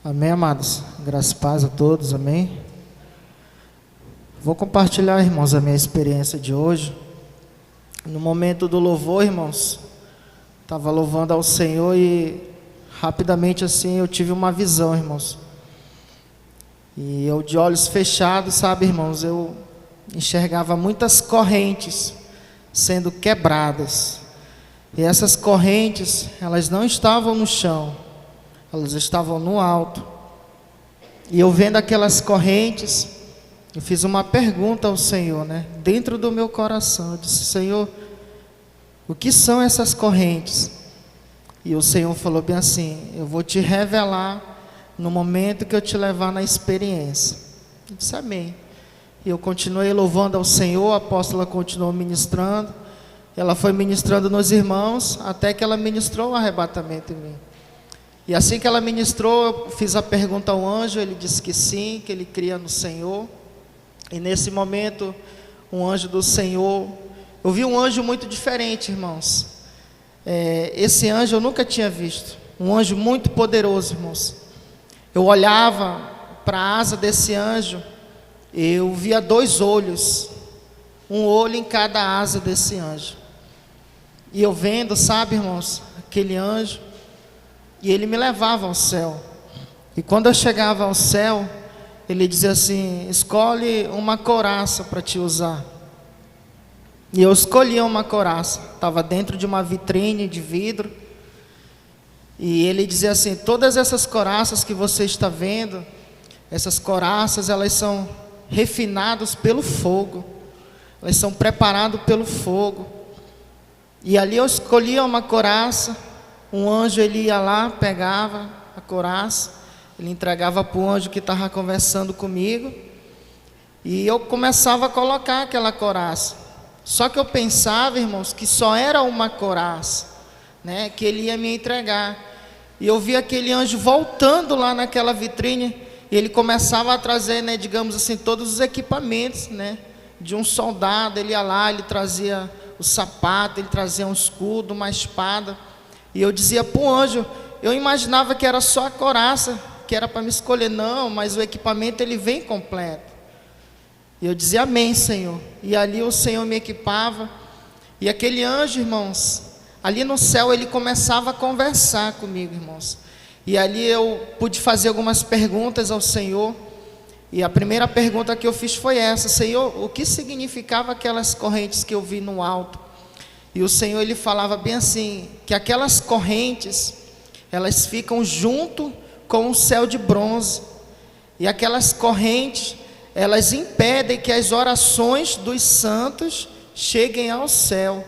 Amém, amados? Graças e paz a todos, amém? Vou compartilhar, irmãos, a minha experiência de hoje. No momento do louvor, irmãos, estava louvando ao Senhor e rapidamente assim eu tive uma visão, irmãos. E eu de olhos fechados, sabe, irmãos, eu enxergava muitas correntes sendo quebradas. E essas correntes, elas não estavam no chão, elas estavam no alto. E eu vendo aquelas correntes, eu fiz uma pergunta ao Senhor, dentro do meu coração. Eu disse: Senhor, o que são essas correntes? E o Senhor falou bem assim: eu vou te revelar no momento que eu te levar na experiência. Eu disse amém. E eu continuei louvando ao Senhor, a apóstola continuou ministrando. Ela foi ministrando nos irmãos, até que ela ministrou o arrebatamento em mim. E assim que ela ministrou, eu fiz a pergunta ao anjo, ele disse que sim, que ele cria no Senhor. E nesse momento, um anjo do Senhor, eu vi um anjo muito diferente, irmãos. Esse anjo eu nunca tinha visto, um anjo muito poderoso, irmãos. Eu olhava para a asa desse anjo, eu via 2 olhos, um olho em cada asa desse anjo. E eu vendo, sabe, irmãos, aquele anjo, e ele me levava ao céu. E quando eu chegava ao céu, ele dizia assim: escolhe uma couraça para te usar. E eu escolhi uma couraça, estava dentro de uma vitrine de vidro. E ele dizia assim: todas essas couraças que você está vendo, essas couraças, elas são refinadas pelo fogo, elas são preparadas pelo fogo. E ali eu escolhia uma couraça, um anjo ele ia lá, pegava a couraça, ele entregava para o anjo que estava conversando comigo, e eu começava a colocar aquela couraça. Só que eu pensava, irmãos, que só era uma couraça, que ele ia me entregar. E eu vi aquele anjo voltando lá naquela vitrine, e ele começava a trazer, digamos assim, todos os equipamentos, de um soldado. Ele ia lá, ele trazia o sapato, ele trazia um escudo, uma espada. E eu dizia para o anjo, eu imaginava que era só a couraça, que era para me escolher. Não, mas o equipamento ele vem completo. E eu dizia amém, Senhor. E ali o Senhor me equipava. E aquele anjo, irmãos, ali no céu ele começava a conversar comigo, irmãos. E ali eu pude fazer algumas perguntas ao Senhor. E a primeira pergunta que eu fiz foi essa: Senhor, o que significava aquelas correntes que eu vi no alto? E o Senhor ele falava bem assim, que aquelas correntes, elas ficam junto com o céu de bronze. E aquelas correntes, elas impedem que as orações dos santos cheguem ao céu.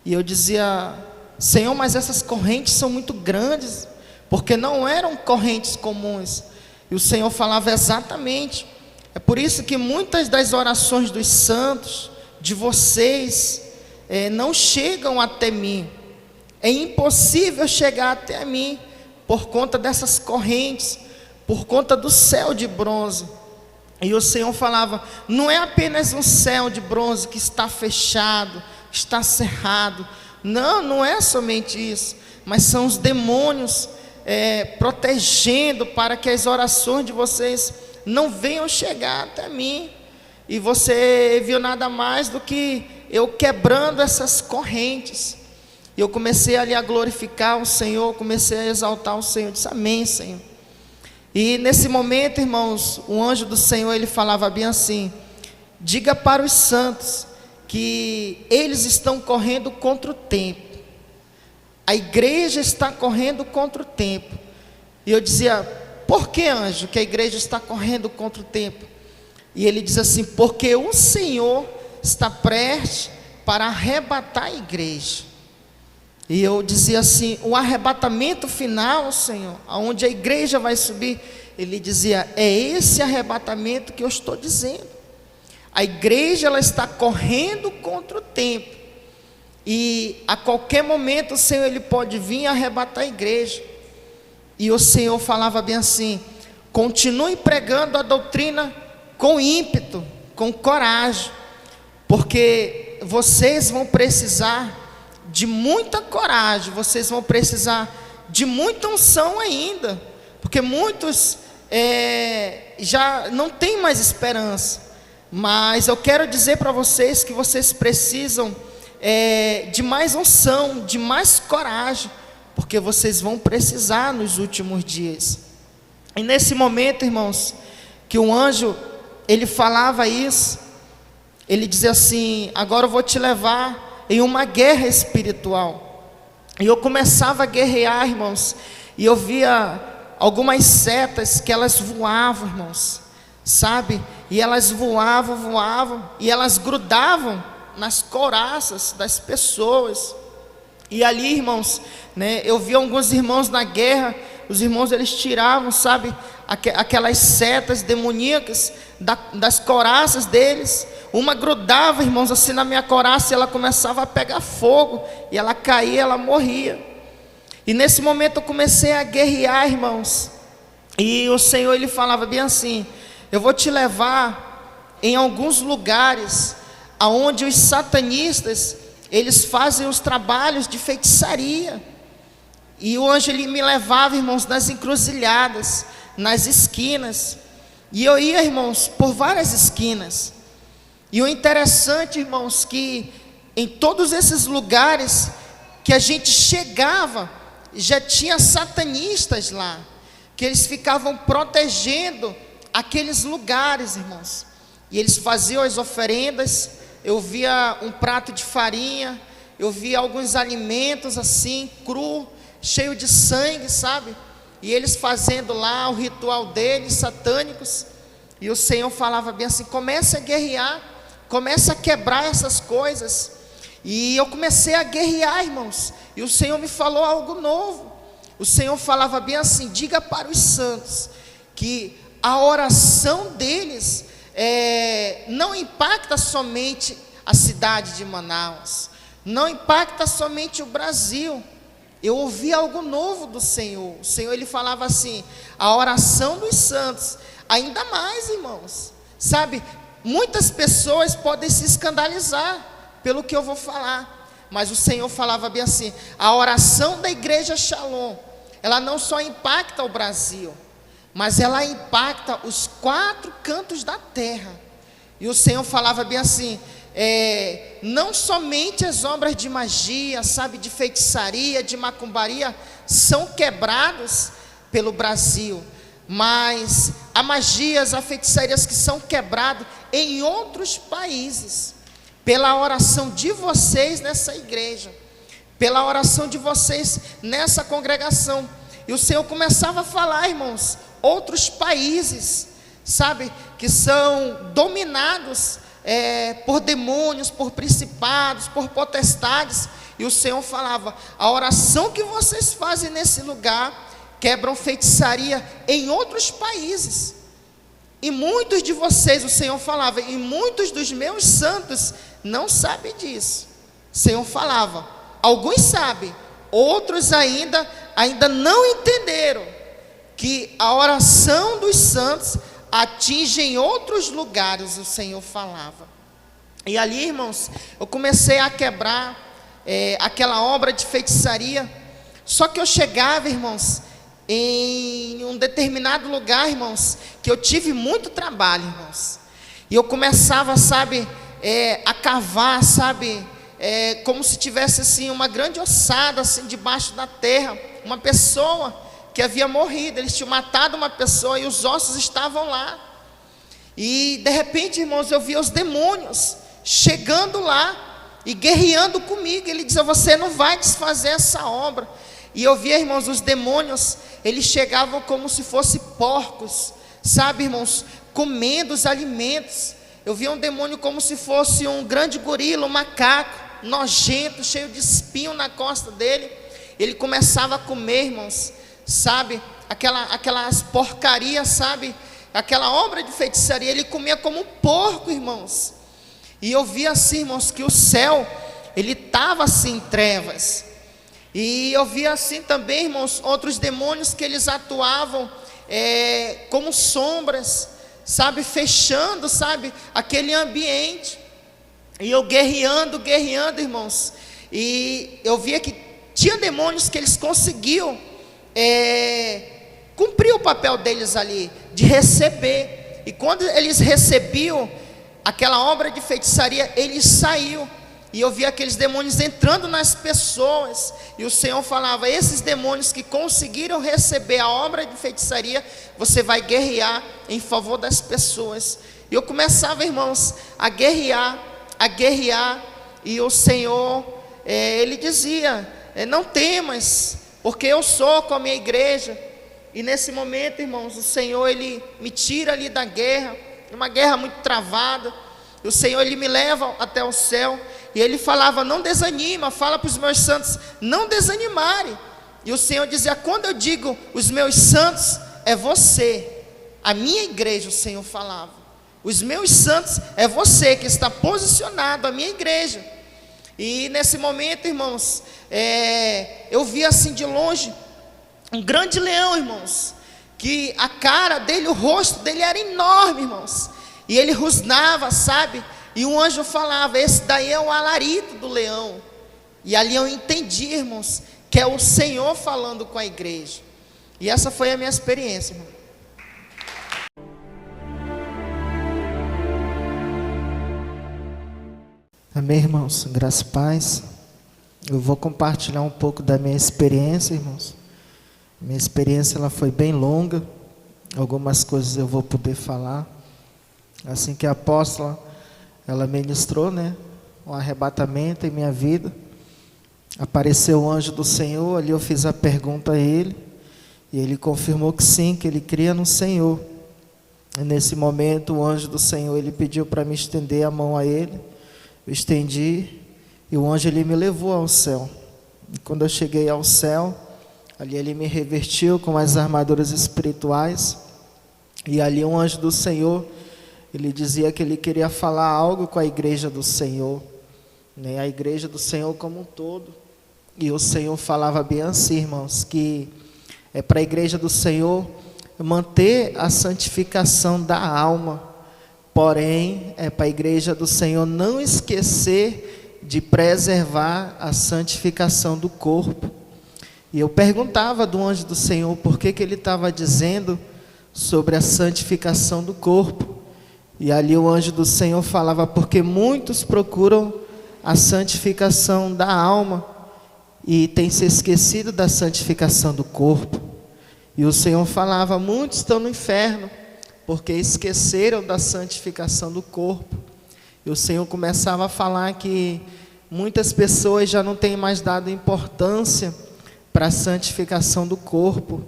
E eu dizia: Senhor, mas essas correntes são muito grandes, porque não eram correntes comuns. E o Senhor falava exatamente, é por isso que muitas das orações dos santos, de vocês, não chegam até mim. É impossível chegar até mim, por conta dessas correntes, por conta do céu de bronze. E o Senhor falava, não é apenas um céu de bronze que está fechado, está cerrado. Não, não é somente isso, mas são os demônios protegendo para que as orações de vocês não venham chegar até mim. E você viu nada mais do que eu quebrando essas correntes. E eu comecei ali a glorificar o Senhor, comecei a exaltar o Senhor. Eu disse amém, Senhor. E nesse momento, irmãos, o anjo do Senhor ele falava bem assim: diga para os santos que eles estão correndo contra o tempo. A igreja está correndo contra o tempo. E eu dizia: por que, anjo, que a igreja está correndo contra o tempo? E ele diz assim: porque o Senhor está prestes para arrebatar a igreja. E eu dizia assim: o arrebatamento final, Senhor, aonde a igreja vai subir. Ele dizia: é esse arrebatamento que eu estou dizendo. A igreja ela está correndo contra o tempo. E a qualquer momento o Senhor ele pode vir e arrebatar a igreja. E o Senhor falava bem assim: continue pregando a doutrina com ímpeto, com coragem, porque vocês vão precisar de muita coragem, vocês vão precisar de muita unção ainda, porque muitos já não têm mais esperança. Mas eu quero dizer para vocês que vocês precisam de mais unção, de mais coragem, porque vocês vão precisar nos últimos dias. E nesse momento, irmãos, que o anjo, ele falava isso, ele dizia assim: agora eu vou te levar em uma guerra espiritual. E eu começava a guerrear, irmãos, e eu via algumas setas que elas voavam, irmãos, sabe? E elas voavam, e elas grudavam nas couraças das pessoas. E ali, irmãos, né, eu vi alguns irmãos na guerra. Os irmãos, eles tiravam, sabe, aquelas setas demoníacas das couraças deles. Uma grudava, irmãos, assim na minha couraça, e ela começava a pegar fogo, e ela caía, ela morria. E nesse momento eu comecei a guerrear, irmãos, e o Senhor, ele falava bem assim: eu vou te levar em alguns lugares aonde os satanistas, eles fazem os trabalhos de feitiçaria. E o anjo, ele me levava, irmãos, nas encruzilhadas, nas esquinas. E eu ia, irmãos, por várias esquinas. E o interessante, irmãos, que em todos esses lugares que a gente chegava, já tinha satanistas lá, que eles ficavam protegendo aqueles lugares, irmãos. E eles faziam as oferendas. Eu via um prato de farinha, eu via alguns alimentos assim, cru, cheio de sangue, sabe? E eles fazendo lá o ritual deles, satânicos. E o Senhor falava bem assim: comece a guerrear, comece a quebrar essas coisas. E eu comecei a guerrear, irmãos, e o Senhor me falou algo novo. O Senhor falava bem assim: diga para os santos que a oração deles não impacta somente a cidade de Manaus, não impacta somente o Brasil. Eu ouvi algo novo do Senhor. O Senhor, ele falava assim: a oração dos santos, ainda mais, irmãos, sabe, muitas pessoas podem se escandalizar pelo que eu vou falar, mas o Senhor falava bem assim: a oração da igreja Shalom, ela não só impacta o Brasil, mas ela impacta os 4 cantos da terra. E o Senhor falava bem assim: não somente as obras de magia, sabe, de feitiçaria, de macumbaria, são quebrados pelo Brasil, mas há magias, há feitiçarias que são quebradas em outros países, pela oração de vocês nessa igreja, pela oração de vocês nessa congregação. E o Senhor começava a falar, irmãos, outros países, sabe, que são dominados por demônios, por principados, por potestades. E o Senhor falava: a oração que vocês fazem nesse lugar quebram feitiçaria em outros países. E muitos de vocês, o Senhor falava, e muitos dos meus santos não sabem disso. O Senhor falava: alguns sabem, outros ainda não entenderam que a oração dos santos atingem outros lugares. O Senhor falava. E ali, irmãos, eu comecei a quebrar aquela obra de feitiçaria. Só que eu chegava, irmãos, em um determinado lugar, irmãos, que eu tive muito trabalho, irmãos, e eu começava, sabe, a cavar, sabe, como se tivesse assim uma grande ossada assim debaixo da terra, uma pessoa que havia morrido. Eles tinham matado uma pessoa e os ossos estavam lá. E de repente, irmãos, eu via os demônios chegando lá e guerreando comigo. Ele dizia: você não vai desfazer essa obra. E eu via, irmãos, os demônios, eles chegavam como se fossem porcos, sabe, irmãos, comendo os alimentos. Eu via um demônio como se fosse um grande gorila, um macaco, nojento, cheio de espinho na costa dele. Ele começava a comer, irmãos, sabe, aquelas porcarias, sabe, aquela obra de feitiçaria. Ele comia como um porco, irmãos. E eu via assim, irmãos, que o céu, ele estava assim em trevas. E eu via assim também, irmãos, outros demônios que eles atuavam como sombras, sabe, fechando, sabe, aquele ambiente. E eu guerreando, irmãos. E eu via que tinha demônios que eles conseguiam cumprir o papel deles ali, de receber. E quando eles recebiam aquela obra de feitiçaria, eles saíam. E eu via aqueles demônios entrando nas pessoas. E o Senhor falava: esses demônios que conseguiram receber a obra de feitiçaria, você vai guerrear em favor das pessoas. E eu começava, irmãos, a guerrear. E o Senhor, Ele dizia: não temas, porque eu sou com a minha igreja. E nesse momento, irmãos, o Senhor, Ele me tira ali da guerra, uma guerra muito travada. E o Senhor, Ele me leva até o céu. E Ele falava: não desanima, fala para os meus santos não desanimarem. E o Senhor dizia: quando eu digo os meus santos, é você, a minha igreja. O Senhor falava: os meus santos é você que está posicionado, a minha igreja. E nesse momento, irmãos, eu vi assim de longe um grande leão, irmãos, que a cara dele, o rosto dele era enorme, irmãos, e ele rosnava, sabe? E um anjo falava: esse daí é o alarido do leão. E ali eu entendi, irmãos, que é o Senhor falando com a igreja. E essa foi a minha experiência, irmão. Amém, irmãos? Graça e paz. Eu vou compartilhar um pouco da minha experiência, irmãos. Minha experiência, ela foi bem longa. Algumas coisas eu vou poder falar. Assim que a apóstola, ela ministrou, né, um arrebatamento em minha vida, apareceu o anjo do Senhor. Ali eu fiz a pergunta a ele, e ele confirmou que sim, que ele cria no Senhor. E nesse momento o anjo do Senhor, ele pediu para me estender a mão a ele. Eu estendi, e o anjo, ele me levou ao céu. E quando eu cheguei ao céu, ali ele me revestiu com as armaduras espirituais. E ali um anjo do Senhor, ele dizia que ele queria falar algo com a igreja do Senhor, né? A igreja do Senhor como um todo. E o Senhor falava bem assim, irmãos, que é para a igreja do Senhor manter a santificação da alma. Porém, é para a igreja do Senhor não esquecer de preservar a santificação do corpo. E eu perguntava do anjo do Senhor por que ele estava dizendo sobre a santificação do corpo. E ali o anjo do Senhor falava: porque muitos procuram a santificação da alma e têm se esquecido da santificação do corpo. E o Senhor falava: muitos estão no inferno porque esqueceram da santificação do corpo. E o Senhor começava a falar que muitas pessoas já não têm mais dado importância para a santificação do corpo.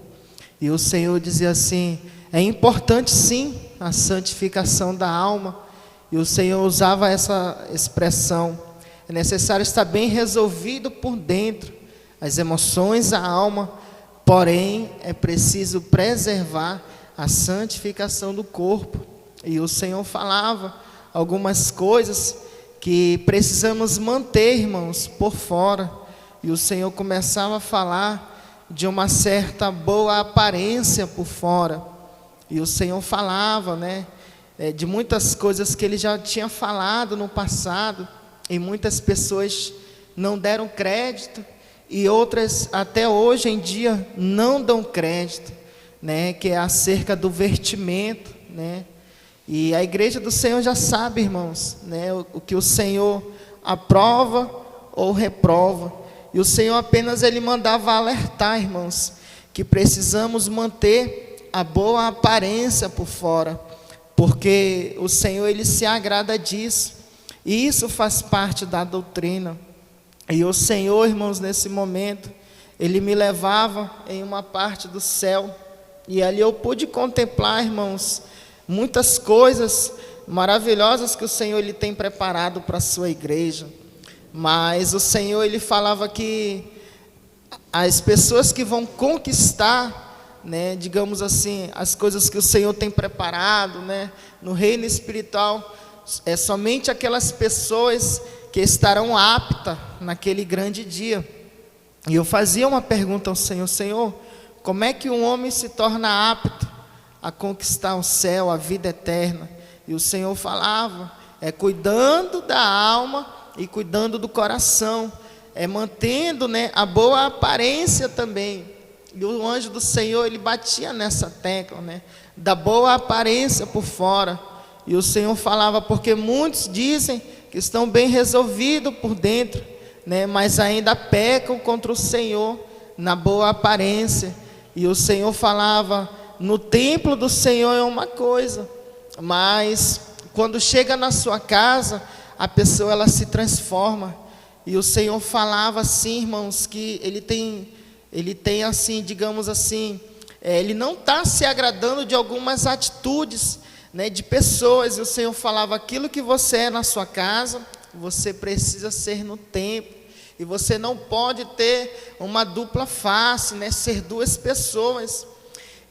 E o Senhor dizia assim: é importante sim a santificação da alma. E o Senhor usava essa expressão: é necessário estar bem resolvido por dentro, as emoções, a alma, porém é preciso preservar a santificação do corpo. E o Senhor falava algumas coisas que precisamos manter, irmãos, por fora. E o Senhor começava a falar de uma certa boa aparência por fora. E o Senhor falava, né, de muitas coisas que Ele já tinha falado no passado, e muitas pessoas não deram crédito, e outras até hoje em dia não dão crédito, né, que é acerca do vestimento, né? E a igreja do Senhor já sabe, irmãos, né, o que o Senhor aprova ou reprova. E o Senhor apenas ele mandava alertar, irmãos, que precisamos manter a boa aparência por fora, porque o Senhor ele se agrada disso. E isso faz parte da doutrina. E o Senhor, irmãos, nesse momento, ele me levava em uma parte do céu. E ali eu pude contemplar, irmãos, muitas coisas maravilhosas que o Senhor ele tem preparado para a sua igreja. Mas o Senhor ele falava que as pessoas que vão conquistar, né, digamos assim, as coisas que o Senhor tem preparado, né, no reino espiritual, é somente aquelas pessoas que estarão aptas naquele grande dia. E eu fazia uma pergunta ao Senhor: Senhor, como é que um homem se torna apto a conquistar o céu, a vida eterna? E o Senhor falava: é cuidando da alma e cuidando do coração, é mantendo, né, a boa aparência também. E o anjo do Senhor, ele batia nessa tecla, né? Da boa aparência por fora. E o Senhor falava, porque muitos dizem que estão bem resolvidos por dentro, né? Mas ainda pecam contra o Senhor na boa aparência. E o Senhor falava, no templo do Senhor é uma coisa, mas quando chega na sua casa, a pessoa ela se transforma. E o Senhor falava assim, irmãos, que ele tem assim, digamos assim, ele não está se agradando de algumas atitudes, né, de pessoas. E o Senhor falava, aquilo que você é na sua casa, você precisa ser no templo. E você não pode ter uma dupla face, né, ser duas pessoas.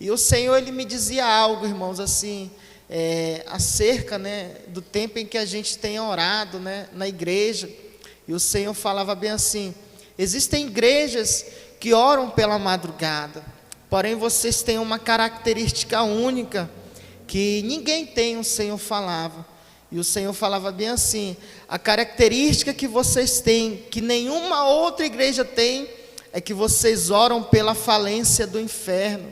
E o Senhor, ele me dizia algo, irmãos, assim, acerca, né, do tempo em que a gente tem orado, né, na igreja. E o Senhor falava bem assim, existem igrejas que oram pela madrugada, porém vocês têm uma característica única, que ninguém tem, o Senhor falava. E o Senhor falava bem assim, a característica que vocês têm, que nenhuma outra igreja tem, é que vocês oram pela falência do inferno,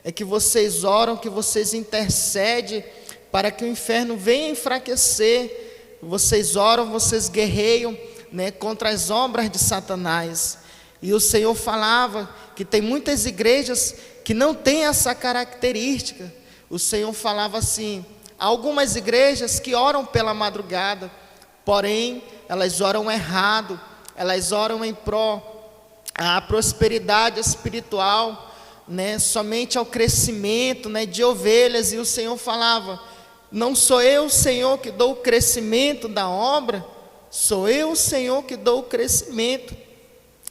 é que vocês oram, que vocês intercedem para que o inferno venha enfraquecer, vocês oram, vocês guerreiam, né, contra as obras de Satanás. E o Senhor falava que tem muitas igrejas que não têm essa característica. O Senhor falava assim, há algumas igrejas que oram pela madrugada, porém elas oram errado, elas oram em pró à prosperidade espiritual, né, somente ao crescimento, né, de ovelhas. E o Senhor falava, não sou eu, Senhor, que dou o crescimento da obra, sou eu, Senhor, que dou o crescimento.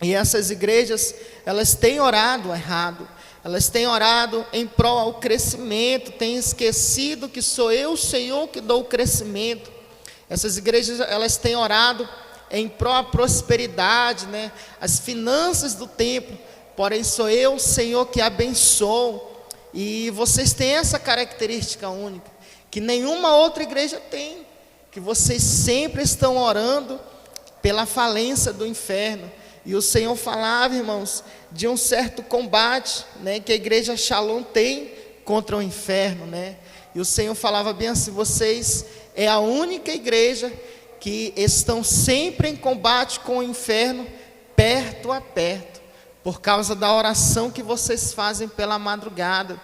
E essas igrejas, elas têm orado errado, elas têm orado em prol ao crescimento, têm esquecido que sou eu, Senhor, que dou o crescimento. Essas igrejas, elas têm orado em prol à prosperidade, né, as finanças do templo, porém sou eu, Senhor, que abençoo. E vocês têm essa característica única, que nenhuma outra igreja tem, que vocês sempre estão orando pela falência do inferno. E o Senhor falava, irmãos, de um certo combate, né, que a igreja Shalom tem contra o inferno, né? E o Senhor falava bem assim, vocês é a única igreja que estão sempre em combate com o inferno, perto a perto, por causa da oração que vocês fazem pela madrugada.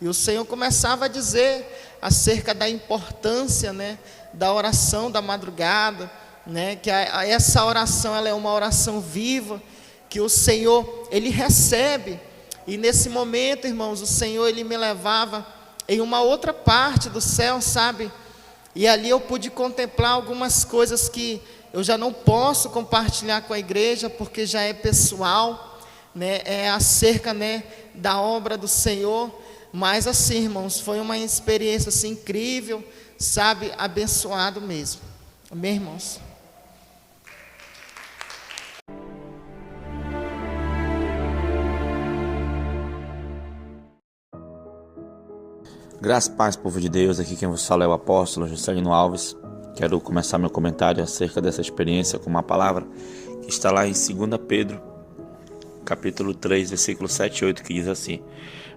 E o Senhor começava a dizer acerca da importância, né, da oração da madrugada, né, que essa oração ela é uma oração viva, que o Senhor, ele recebe. E nesse momento, irmãos, o Senhor, ele me levava em uma outra parte do céu, sabe? E ali eu pude contemplar algumas coisas que eu já não posso compartilhar com a igreja, porque já é pessoal, né? É acerca, né, da obra do Senhor. Mas assim, irmãos, foi uma experiência assim, incrível, sabe? Abençoado mesmo. Amém, irmãos? Graças e paz, povo de Deus, aqui quem vos fala é o apóstolo Juscelino Alves. Quero começar meu comentário acerca dessa experiência com uma palavra que está lá em 2 Pedro, capítulo 3, versículo 7 e 8, que diz assim: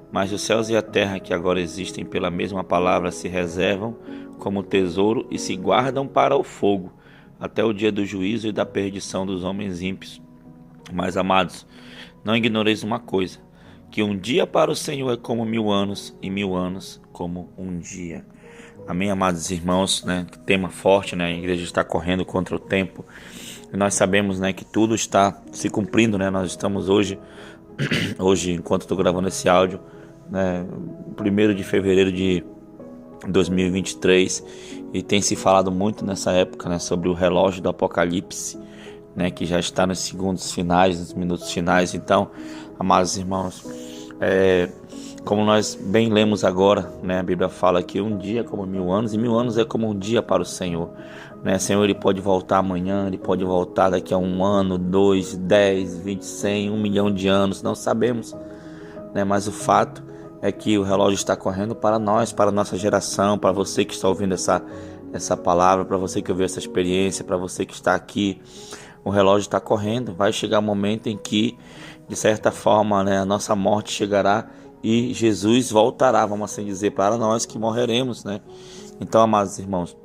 mas os céus e a terra que agora existem pela mesma palavra se reservam como tesouro e se guardam para o fogo, até o dia do juízo e da perdição dos homens ímpios. Mas, amados, não ignoreis uma coisa, que um dia para o Senhor é como 1000 anos, e 1000 anos como um dia. Amém, amados irmãos, né? Tema forte, né? A igreja está correndo contra o tempo. E nós sabemos, né, que tudo está se cumprindo, né? Nós estamos hoje, enquanto estou gravando esse áudio, né, 1º de fevereiro de 2023, e tem se falado muito nessa época, né, sobre o relógio do Apocalipse, né, que já está nos segundos finais, nos minutos finais. Então, amados irmãos, como nós bem lemos agora, né, a Bíblia fala que um dia é como 1000 anos, e 1000 anos é como um dia para o Senhor, né? O Senhor, ele pode voltar amanhã, ele pode voltar daqui a 1 ano, 2, 10, 20, 100, 1 milhão de anos, não sabemos, né? Mas o fato é que o relógio está correndo para nós, para a nossa geração, para você que está ouvindo essa palavra, para você que ouviu essa experiência, para você que está aqui o relógio está correndo, vai chegar um momento em que, de certa forma, né, a nossa morte chegará e Jesus voltará, vamos assim dizer, para nós que morreremos, né? Então, amados irmãos,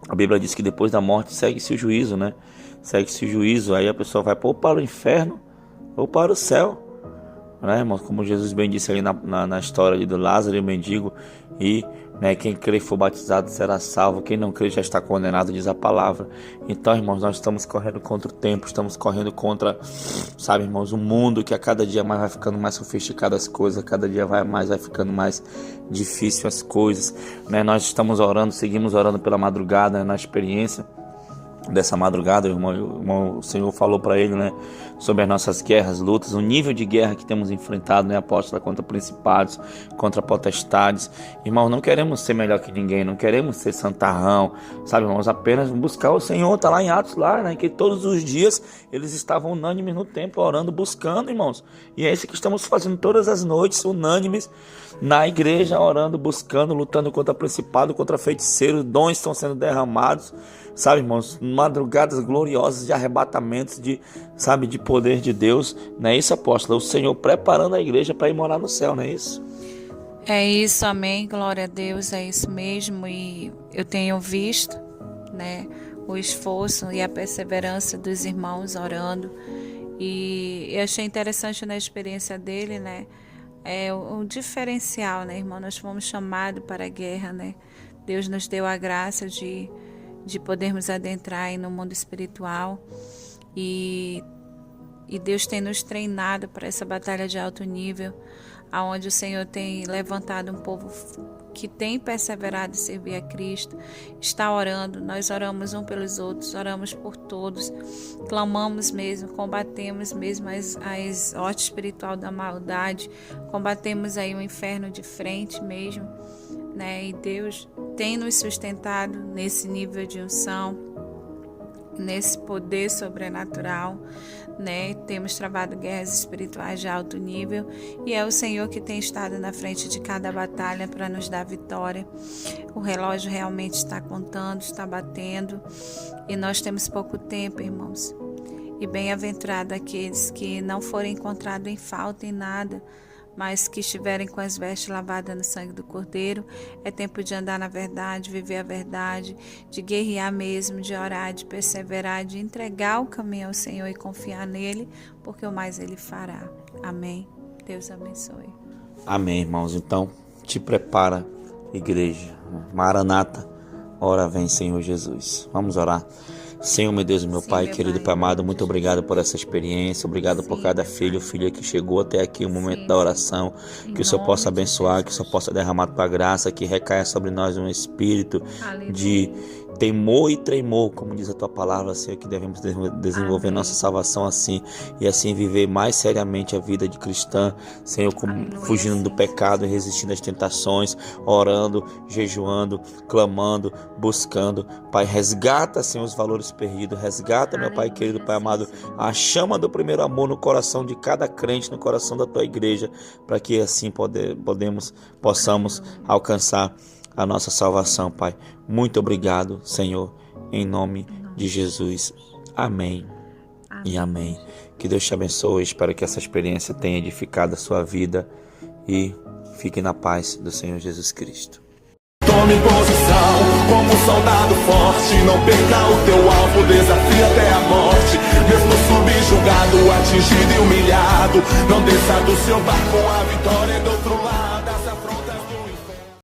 a Bíblia diz que depois da morte segue-se o juízo, né? Segue-se o juízo, aí a pessoa vai ou para o inferno ou para o céu, né, irmãos? Como Jesus bem disse ali na história ali do Lázaro e o mendigo, e né, quem crê e for batizado será salvo, quem não crê já está condenado, diz a palavra. Então, irmãos, nós estamos correndo contra o tempo, estamos correndo contra, sabe, irmãos, o mundo que a cada dia mais vai ficando mais sofisticado as coisas, a cada dia vai ficando mais difícil as coisas, né? Nós estamos orando, seguimos orando pela madrugada, né, na experiência dessa madrugada, o Senhor falou para ele, né, sobre as nossas guerras, lutas, o nível de guerra que temos enfrentado, né, apóstolo, contra principados, contra potestades. Irmãos, não queremos ser melhor que ninguém, não queremos ser santarrão, sabe, irmãos, apenas buscar o Senhor. Está lá em Atos, lá, né, que todos os dias eles estavam unânimes no templo, orando, buscando, irmãos, e é isso que estamos fazendo todas as noites, unânimes na igreja, orando, buscando, lutando contra principado, contra feiticeiros, dons estão sendo derramados, sabe, irmãos, madrugadas gloriosas de arrebatamentos, de poder de Deus, não é isso, apóstolo? O Senhor preparando a igreja para ir morar no céu, não é isso? É isso, amém, glória a Deus, é isso mesmo. E eu tenho visto, né, o esforço e a perseverança dos irmãos orando, e eu achei interessante na experiência dele, né, o diferencial, né, irmão? Nós fomos chamados para a guerra, né? Deus nos deu a graça de podermos adentrar aí no mundo espiritual, e Deus tem nos treinado para essa batalha de alto nível, aonde o Senhor tem levantado um povo que tem perseverado em servir a Cristo, está orando. Nós oramos um pelos outros, oramos por todos, clamamos mesmo, combatemos mesmo a sorte espiritual da maldade, combatemos aí o inferno de frente mesmo, né? E Deus tem nos sustentado nesse nível de unção, nesse poder sobrenatural, né? Temos travado guerras espirituais de alto nível, e é o Senhor que tem estado na frente de cada batalha para nos dar vitória. O relógio realmente está contando, está batendo, e nós temos pouco tempo, irmãos. E bem-aventurado aqueles que não forem encontrados em falta em nada, mas que estiverem com as vestes lavadas no sangue do Cordeiro. É tempo de andar na verdade, viver a verdade, de guerrear mesmo, de orar, de perseverar, de entregar o caminho ao Senhor e confiar nele, porque o mais ele fará. Amém. Deus abençoe. Amém, irmãos. Então, te prepara, igreja. Maranata, ora vem, Senhor Jesus. Vamos orar. Senhor, meu Deus e meu Pai, querido Pai amado, muito obrigado por essa experiência, obrigado por cada filho, filha que chegou até aqui, o momento da oração, que o Senhor possa abençoar, que o Senhor possa derramar tua graça, que recaia sobre nós um espírito de temor e tremor, como diz a tua palavra, Senhor, que devemos desenvolver nossa salvação assim, e assim viver mais seriamente a vida de cristã, Senhor, fugindo do pecado e resistindo às tentações, orando, jejuando, clamando, buscando. Pai, resgata, Senhor, os valores perdidos, resgata, meu Pai querido, Pai amado, a chama do primeiro amor no coração de cada crente, no coração da tua igreja, para que assim possamos alcançar a nossa salvação, Pai. Muito obrigado, Senhor, em nome de Jesus. Amém e amém. Que Deus te abençoe. Espero que essa experiência tenha edificado a sua vida e fique na paz do Senhor Jesus Cristo. Tome posição como um soldado forte, não perca o teu alvo, desafia até a morte. Mesmo subjugado, atingido e humilhado, não desça do seu barco, a vitória é do outro lado.